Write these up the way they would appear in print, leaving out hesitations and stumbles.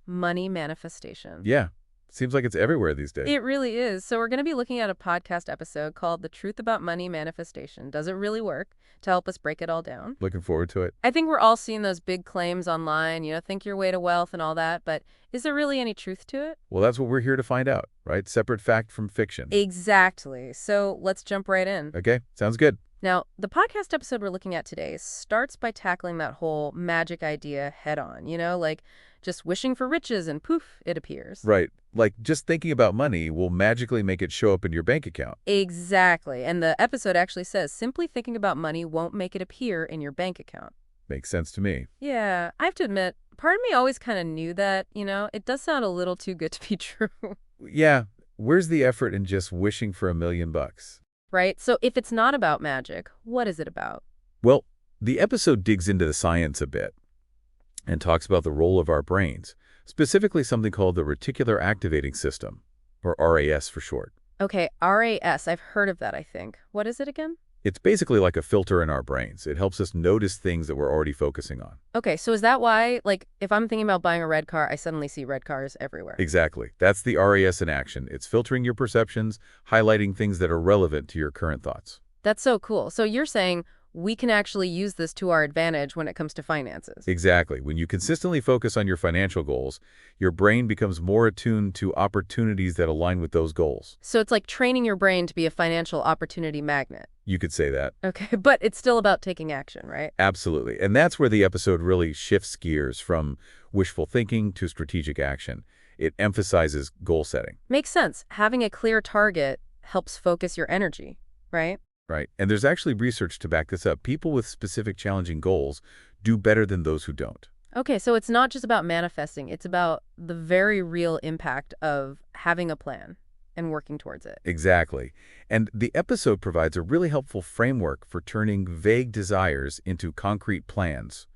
money manifestation. Yeah, seems like it's everywhere these days. It really is. So we're going to be looking at a podcast episode called The Truth About Money Manifestation. Does it really work? To help us break it all down. Looking forward to it. I think we're all seeing those big claims online, think your way to wealth and all that, but is there really any truth to it? Well, that's what we're here to find out, right? Separate fact from fiction. Exactly. So let's jump right in. Okay, sounds good. Now, the podcast episode we're looking at today starts by tackling that whole magic idea head on, like just wishing for riches and poof, it appears. Right. Like just thinking about money will magically make it show up in your bank account. Exactly. And the episode actually says simply thinking about money won't make it appear in your bank account. Makes sense to me. Yeah, I have to admit, part of me always kind of knew that, it does sound a little too good to be true. Yeah, where's the effort in just wishing for $1 million? Right? So if it's not about magic, what is it about? Well, the episode digs into the science a bit and talks about the role of our brains, specifically something called the reticular activating system, or RAS for short. Okay, RAS, I've heard of that, I think. What is it again? It's basically like a filter in our brains. It helps us notice things that we're already focusing on. Okay, so is that why, if I'm thinking about buying a red car, I suddenly see red cars everywhere? Exactly. That's the RAS in action. It's filtering your perceptions, highlighting things that are relevant to your current thoughts. That's so cool. So you're saying we can actually use this to our advantage when it comes to finances. Exactly. When you consistently focus on your financial goals, your brain becomes more attuned to opportunities that align with those goals. So it's like training your brain to be a financial opportunity magnet. You could say that. Okay, but it's still about taking action, right? Absolutely. And that's where the episode really shifts gears from wishful thinking to strategic action. It emphasizes goal setting. Makes sense. Having a clear target helps focus your energy, right? Right. And there's actually research to back this up. People with specific challenging goals do better than those who don't. Okay, so it's not just about manifesting. It's about the very real impact of having a plan and working towards it. Exactly. And the episode provides a really helpful framework for turning vague desires into concrete plans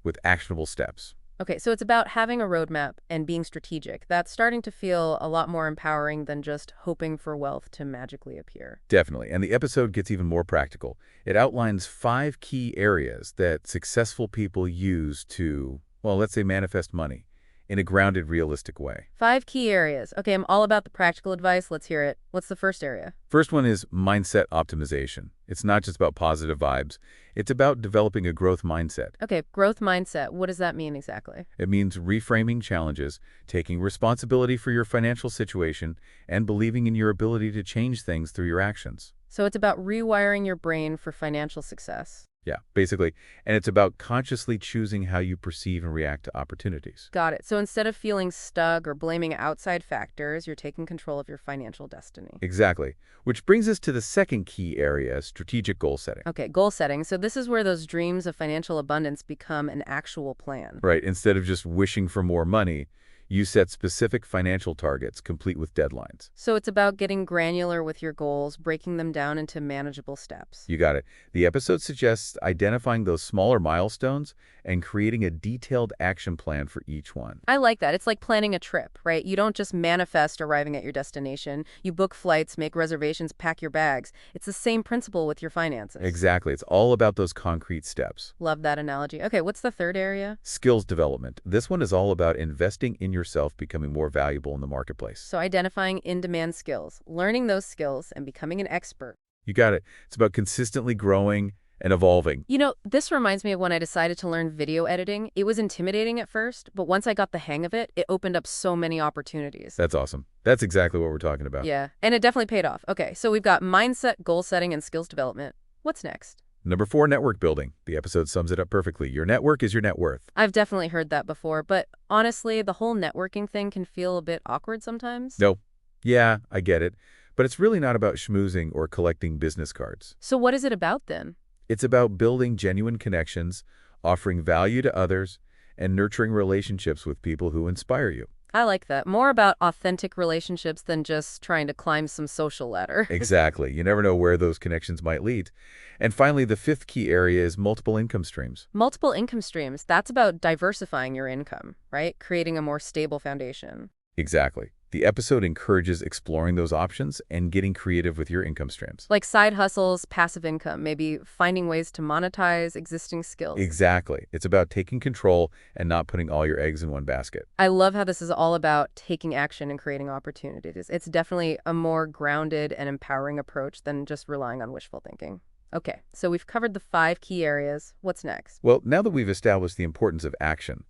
with actionable steps. Okay, so it's about having a roadmap and being strategic. That's starting to feel a lot more empowering than just hoping for wealth to magically appear. Definitely. And the episode gets even more practical. It outlines 5 key areas that successful people use to, well, let's say manifest money in a grounded, realistic way. 5 key areas. Okay, I'm all about the practical advice. Let's hear it. What's the first area? First one is mindset optimization. It's not just about positive vibes. It's about developing a growth mindset. Okay, growth mindset. What does that mean exactly? It means reframing challenges, taking responsibility for your financial situation, and believing in your ability to change things through your actions. So it's about rewiring your brain for financial success. Yeah, basically. And it's about consciously choosing how you perceive and react to opportunities. Got it. So instead of feeling stuck or blaming outside factors, you're taking control of your financial destiny. Exactly. Which brings us to the second key area, strategic goal setting. Okay, goal setting. So this is where those dreams of financial abundance become an actual plan. Right. Instead of just wishing for more money, you set specific financial targets, complete with deadlines. So it's about getting granular with your goals, breaking them down into manageable steps. You got it. The episode suggests identifying those smaller milestones and creating a detailed action plan for each one. I like that. It's like planning a trip, right? You don't just manifest arriving at your destination. You book flights, make reservations, pack your bags. It's the same principle with your finances. Exactly. It's all about those concrete steps. Love that analogy. Okay, what's the third area? Skills development. This one is all about investing in yourself, becoming more valuable in the marketplace. So identifying in-demand skills, learning those skills, and becoming an expert. You got it. It's about consistently growing and evolving. This reminds me of when I decided to learn video editing. It was intimidating at first, but once I got the hang of it, it opened up so many opportunities. That's awesome. That's exactly what we're talking about. Yeah, and it definitely paid off. Okay, so we've got mindset, goal setting, and skills development. What's next? Number 4, network building. The episode sums it up perfectly. Your network is your net worth. I've definitely heard that before, but honestly, the whole networking thing can feel a bit awkward sometimes. No. Yeah, I get it. But it's really not about schmoozing or collecting business cards. So what is it about then? It's about building genuine connections, offering value to others, and nurturing relationships with people who inspire you. I like that. More about authentic relationships than just trying to climb some social ladder. Exactly. You never know where those connections might lead. And finally, the 5th key area is multiple income streams. Multiple income streams. That's about diversifying your income, right? Creating a more stable foundation. Exactly. The episode encourages exploring those options and getting creative with your income streams. Like side hustles, passive income, maybe finding ways to monetize existing skills. Exactly. It's about taking control and not putting all your eggs in one basket. I love how this is all about taking action and creating opportunities. It's definitely a more grounded and empowering approach than just relying on wishful thinking. Okay, so we've covered the 5 key areas. What's next? Well, now that we've established the importance of action,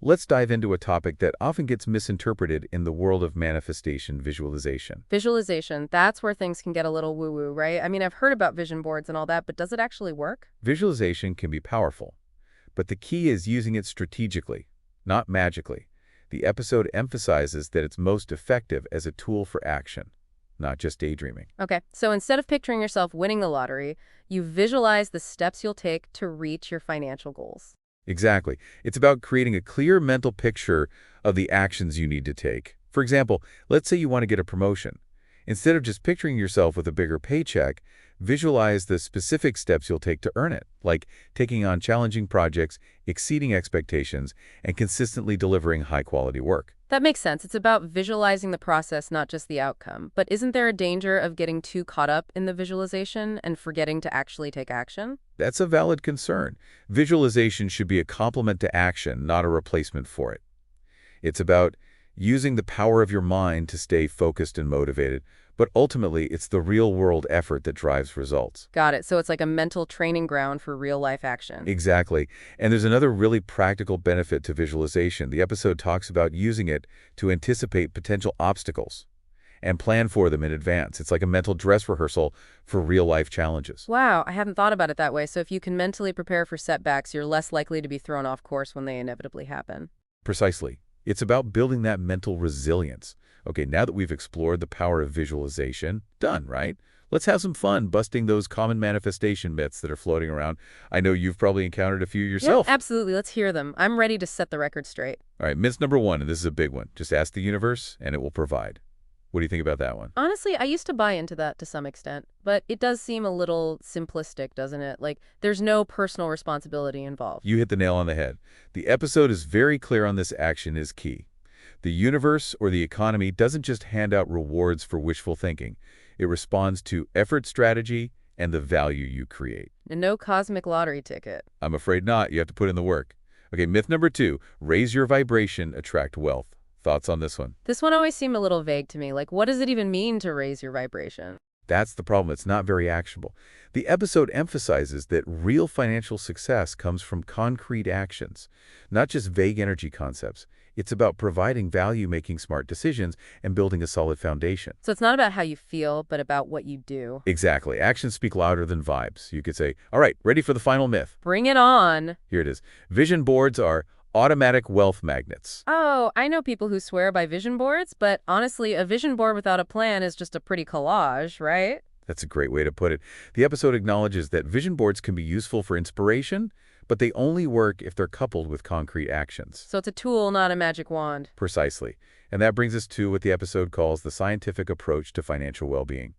let's dive into a topic that often gets misinterpreted in the world of manifestation visualization. Visualization, that's where things can get a little woo-woo, right? I mean, I've heard about vision boards and all that, but does it actually work? Visualization can be powerful, but the key is using it strategically, not magically. The episode emphasizes that it's most effective as a tool for action, not just daydreaming. Okay, so instead of picturing yourself winning the lottery, you visualize the steps you'll take to reach your financial goals. Exactly. It's about creating a clear mental picture of the actions you need to take. For example, let's say you want to get a promotion. Instead of just picturing yourself with a bigger paycheck, visualize the specific steps you'll take to earn it, like taking on challenging projects, exceeding expectations, and consistently delivering high-quality work. That makes sense. It's about visualizing the process, not just the outcome. But isn't there a danger of getting too caught up in the visualization and forgetting to actually take action? That's a valid concern. Visualization should be a complement to action, not a replacement for it. It's about using the power of your mind to stay focused and motivated, but ultimately it's the real-world effort that drives results. Got it. So it's like a mental training ground for real-life action. Exactly. And there's another really practical benefit to visualization. The episode talks about using it to anticipate potential obstacles and plan for them in advance. It's like a mental dress rehearsal for real-life challenges. Wow, I hadn't thought about it that way. So if you can mentally prepare for setbacks, you're less likely to be thrown off course when they inevitably happen. Precisely. It's about building that mental resilience. Okay, now that we've explored the power of visualization, done, right? Let's have some fun busting those common manifestation myths that are floating around. I know you've probably encountered a few yourself. Yeah, absolutely. Let's hear them. I'm ready to set the record straight. All right, myth number 1, and this is a big one. Just ask the universe, and it will provide. What do you think about that one? Honestly, I used to buy into that to some extent, but it does seem a little simplistic, doesn't it? Like, there's no personal responsibility involved. You hit the nail on the head. The episode is very clear on this: action is key. The universe or the economy doesn't just hand out rewards for wishful thinking. It responds to effort, strategy, and the value you create. And no cosmic lottery ticket. I'm afraid not. You have to put in the work. Okay, myth number 2, raise your vibration, attract wealth. Thoughts on this one? This one always seemed a little vague to me. Like, what does it even mean to raise your vibration? That's the problem. It's not very actionable. The episode emphasizes that real financial success comes from concrete actions, not just vague energy concepts. It's about providing value, making smart decisions, and building a solid foundation. So it's not about how you feel, but about what you do. Exactly. Actions speak louder than vibes. You could say, all right, ready for the final myth. Bring it on. Here it is. Vision boards are automatic wealth magnets. Oh, I know people who swear by vision boards, but honestly, a vision board without a plan is just a pretty collage, right? That's a great way to put it. The episode acknowledges that vision boards can be useful for inspiration, but they only work if they're coupled with concrete actions. So it's a tool, not a magic wand. Precisely. And that brings us to what the episode calls the scientific approach to financial well-being.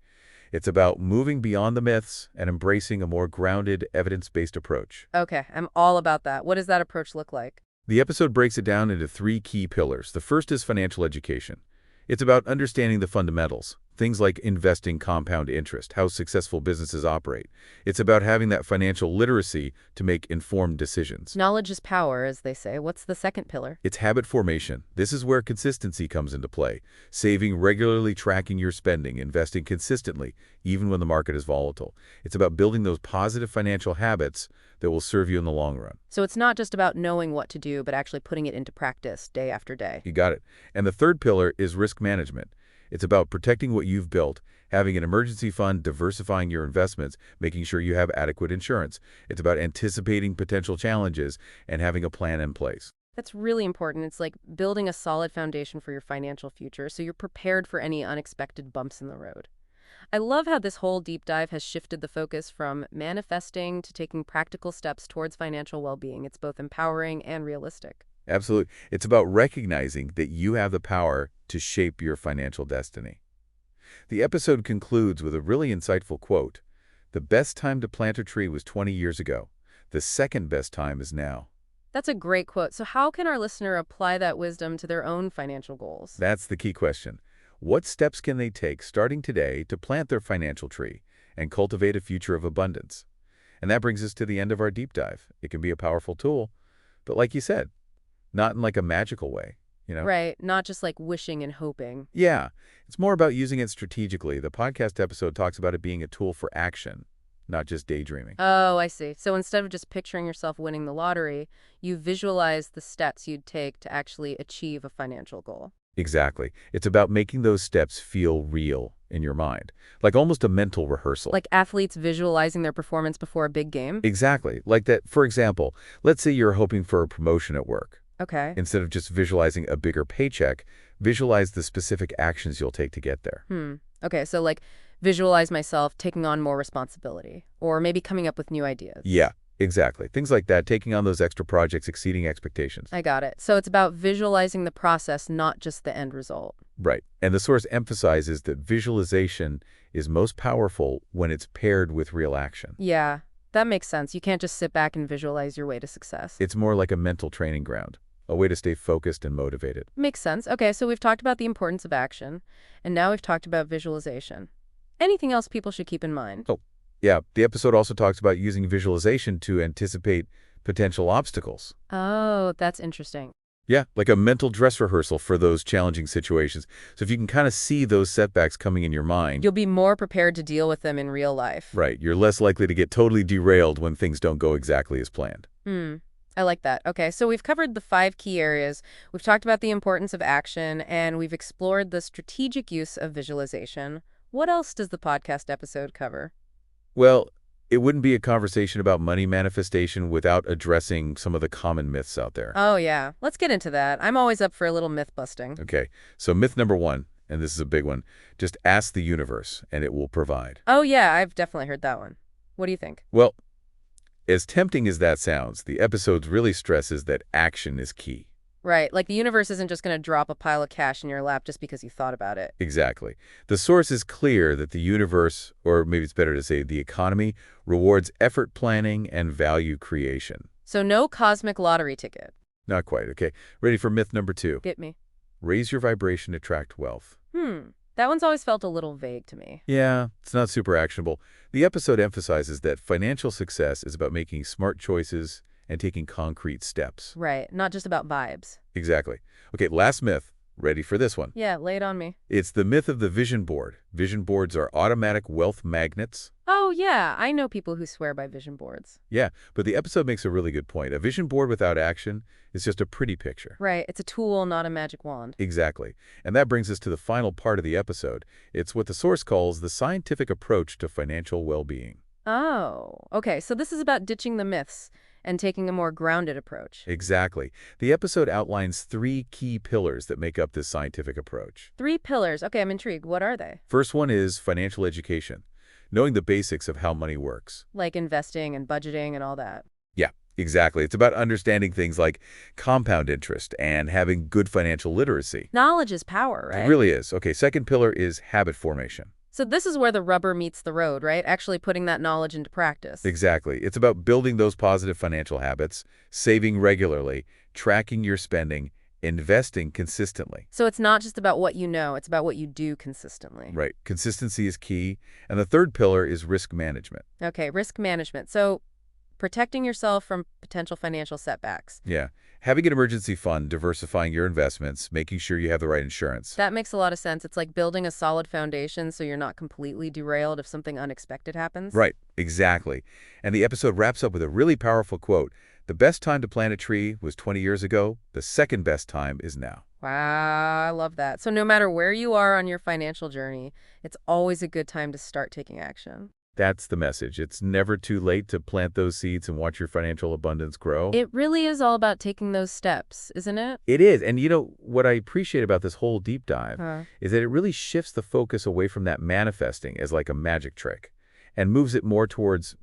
It's about moving beyond the myths and embracing a more grounded, evidence-based approach. Okay, I'm all about that. What does that approach look like? The episode breaks it down into 3 key pillars. The first is financial education. It's about understanding the fundamentals, things like investing, compound interest, how successful businesses operate. It's about having that financial literacy to make informed decisions. Knowledge is power, as they say. What's the second pillar? It's habit formation. This is where consistency comes into play. Saving regularly, tracking your spending, investing consistently, even when the market is volatile. It's about building those positive financial habits that will serve you in the long run. So it's not just about knowing what to do, but actually putting it into practice day after day. You got it. And the third pillar is risk management. It's about protecting what you've built, having an emergency fund, diversifying your investments, making sure you have adequate insurance. It's about anticipating potential challenges and having a plan in place. That's really important. It's like building a solid foundation for your financial future so you're prepared for any unexpected bumps in the road. I love how this whole deep dive has shifted the focus from manifesting to taking practical steps towards financial well-being. It's both empowering and realistic. Absolutely. It's about recognizing that you have the power to shape your financial destiny. The episode concludes with a really insightful quote. The best time to plant a tree was 20 years ago. The second best time is now. That's a great quote. So how can our listener apply that wisdom to their own financial goals? That's the key question. What steps can they take starting today to plant their financial tree and cultivate a future of abundance? And that brings us to the end of our deep dive. It can be a powerful tool, but like you said, not in like a magical way, you know? Right, not just like wishing and hoping. Yeah, it's more about using it strategically. The podcast episode talks about it being a tool for action, not just daydreaming. Oh, I see. So instead of just picturing yourself winning the lottery, you visualize the steps you'd take to actually achieve a financial goal. Exactly. It's about making those steps feel real in your mind, like almost a mental rehearsal. Like athletes visualizing their performance before a big game? Exactly. Like that, for example, let's say you're hoping for a promotion at work. Okay. Instead of just visualizing a bigger paycheck, visualize the specific actions you'll take to get there. Okay, so like visualize myself taking on more responsibility or maybe coming up with new ideas. Yeah, exactly. Things like that, taking on those extra projects, exceeding expectations. I got it. So it's about visualizing the process, not just the end result. Right. And the source emphasizes that visualization is most powerful when it's paired with real action. Yeah, that makes sense. You can't just sit back and visualize your way to success. It's more like a mental training ground, a way to stay focused and motivated. Makes sense. Okay, so we've talked about the importance of action, and now we've talked about visualization. Anything else people should keep in mind? Oh, yeah. The episode also talks about using visualization to anticipate potential obstacles. Oh, that's interesting. Yeah, like a mental dress rehearsal for those challenging situations. So if you can kind of see those setbacks coming in your mind, You'll be more prepared to deal with them in real life. right, you're less likely to get totally derailed when things don't go exactly as planned. I like that. Okay, so we've covered the 5 key areas. We've talked about the importance of action, and we've explored the strategic use of visualization. What else does the podcast episode cover? Well, it wouldn't be a conversation about money manifestation without addressing some of the common myths out there. Oh, yeah. Let's get into that. I'm always up for a little myth busting. Okay, so myth number 1, and this is a big one, just ask the universe and it will provide. Oh, yeah, I've definitely heard that one. What do you think? Well, as tempting as that sounds, the episode really stresses that action is key. Right, like the universe isn't just going to drop a pile of cash in your lap just because you thought about it. Exactly. The source is clear that the universe, or maybe it's better to say the economy, rewards effort planning and value creation. So no cosmic lottery ticket. Not quite, okay? Ready for myth number 2. Get me. Raise your vibration, attract wealth. That one's always felt a little vague to me. Yeah, it's not super actionable. The episode emphasizes that financial success is about making smart choices and taking concrete steps. Right, not just about vibes. Exactly. Okay, last myth. Ready for this one. Yeah, lay it on me. It's the myth of the vision board. Vision boards are automatic wealth magnets. Oh, yeah, I know people who swear by vision boards. Yeah, but the episode makes a really good point. A vision board without action is just a pretty picture. Right, it's a tool, not a magic wand. Exactly. And that brings us to the final part of the episode. It's what the source calls the scientific approach to financial well-being. Oh, okay, so this is about ditching the myths and taking a more grounded approach. Exactly. The episode outlines 3 key pillars that make up this scientific approach. 3 pillars. Okay, I'm intrigued. What are they? First one is financial education, knowing the basics of how money works. Like investing and budgeting and all that. Yeah, exactly. It's about understanding things like compound interest and having good financial literacy. Knowledge is power, right? It really is. Okay, second pillar is habit formation. So this is where the rubber meets the road, right? Actually putting that knowledge into practice. Exactly. It's about building those positive financial habits, saving regularly, tracking your spending, investing consistently. So it's not just about what you know, it's about what you do consistently. Right. Consistency is key. And the third pillar is risk management. Okay, risk management. So protecting yourself from potential financial setbacks. Yeah. Having an emergency fund, diversifying your investments, making sure you have the right insurance. That makes a lot of sense. It's like building a solid foundation so you're not completely derailed if something unexpected happens. Right. Exactly. And the episode wraps up with a really powerful quote. The best time to plant a tree was 20 years ago. The second best time is now. Wow, I love that. So no matter where you are on your financial journey, it's always a good time to start taking action. That's the message. It's never too late to plant those seeds and watch your financial abundance grow. It really is all about taking those steps, isn't it? It is. And you know, what I appreciate about this whole deep dive Huh. is that it really shifts the focus away from that manifesting as like a magic trick and moves it more towards,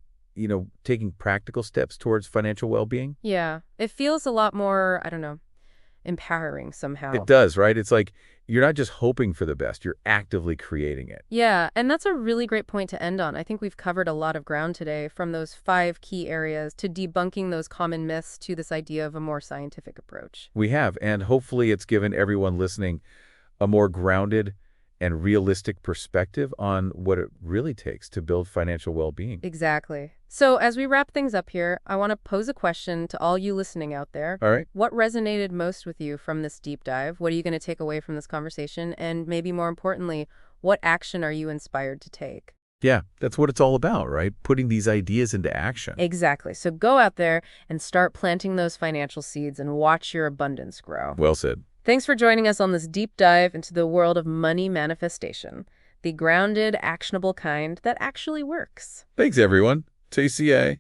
taking practical steps towards financial well-being. Yeah, it feels a lot more, I don't know, empowering somehow. It does, right? It's like you're not just hoping for the best, you're actively creating it. Yeah, and that's a really great point to end on. I think we've covered a lot of ground today, from those 5 key areas to debunking those common myths to this idea of a more scientific approach. We have, and hopefully it's given everyone listening a more grounded and realistic perspective on what it really takes to build financial well-being. Exactly. So as we wrap things up here, I want to pose a question to all you listening out there. All right? What resonated most with you from this deep dive? What are you going to take away from this conversation? And maybe more importantly, what action are you inspired to take? Yeah, that's what it's all about, right? Putting these ideas into action. Exactly. So go out there and start planting those financial seeds and watch your abundance grow. Well said. Thanks for joining us on this deep dive into the world of money manifestation, the grounded, actionable kind that actually works. Thanks, everyone. TCA.